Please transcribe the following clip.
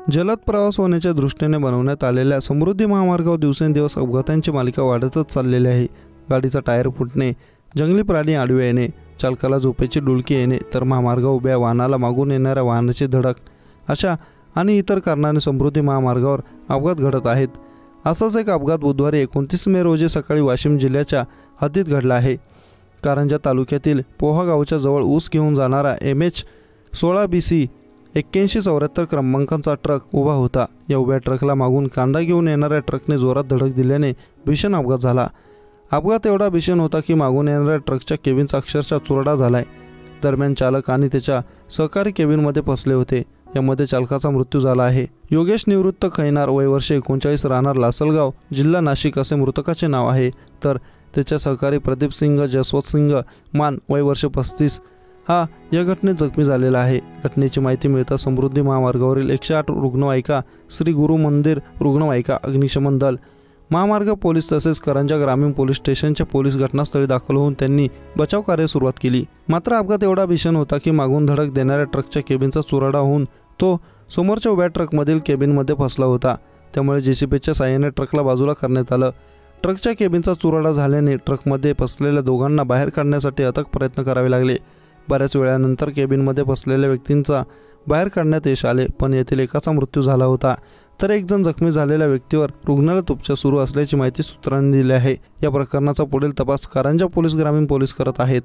जलद प्रवास होण्याच्या दृष्टीने बनवण्यात आलेल्या समृद्धी महामार्गावर दिवसेंदिवस अपघातांची मालिका वाढतच चाललेली आहे। गाडीचा टायर फुटणे, जंगली प्राणी आडवे येणे, चालकाला झोपेची डुलकी येणे, तर महामार्गावर उभ्या वाहनाला मागून येणाऱ्या वाहनाची धडक, अशा आणि इतर कारणाने समृद्धी महामार्गावर अपघात घडत आहेत। असाच एक अपघात बुधवारी 29 मे रोजी सकाळी वाशिम जिल्ह्याच्या हद्दीत घडला आहे। कारंजा तालुक्यातील पोहा गावच्या जवळ ऊस घेऊन जाणारा MH16BC 8174 क्रमांकाचा ट्रक उभा होता। या उभ्या ट्रकला मागून कांदा घेऊन येणाऱ्या ट्रकने जोरात धडक दिल्याने भीषण अपघात झाला। अपघात एवढा भीषण होता की मागून येणाऱ्या ट्रकच्या केबिनचा अक्षरशः चुरडा झालाय। दरम्यान चालक आणि त्याच्या सहकारी केबिनमध्ये फसले होते। यामध्ये चालकाचा मृत्यू झाला आहे। योगेश निवृत्त खैनार, वय वर्ष 39, राहणार लासलगाव, जिल्हा नाशिक असे मृतकाचे नाव आहे। तर त्याच्या सहकारी प्रदीप सिंग जसवंत सिंग मान, वय वर्ष 35, हा या घटनेत जखमी झालेला आहे। घटनेची माहिती मिळता समृद्धी महामार्गावरील 108 रुग्णवाहिका, श्री गुरु मंदिर रुग्णवाहिका, अग्निशमन दल, महामार्ग पोलीस तसेच करंजा ग्रामीण पोलीस स्टेशनच्या पोलीस घटनास्थळी दाखल होऊन त्यांनी बचाव कार्य सुरुवात केली। मात्र अपघात एवढा भीषण होता की मागून धडक देणाऱ्या ट्रकच्या केबिनचा चुराडा होऊन तो समोरच्या उभ्या ट्रकमधील केबिनमध्ये फसला होता। त्यामुळे JCBच्या साहाय्याने ट्रकला बाजूला करण्यात आलं। ट्रकच्या केबिनचा चुराडा झाल्याने ट्रकमध्ये फसलेल्या दोघांना बाहेर काढण्यासाठी अथक प्रयत्न करावे लागले। बऱ्याच वेळानंतर केबिनमध्ये फसलेल्या व्यक्तींचा बाहेर काढण्यात यश आले, पण यातील एकाचा मृत्यू झाला होता, तर एक जण जखमी झालेल्या व्यक्तीवर रुग्णालयात उपचार सुरू असल्याची माहिती सूत्रांनी दिली आहे। या प्रकरणाचा पुढील तपास करंजा पोलीस ग्रामीण पोलीस करत आहेत।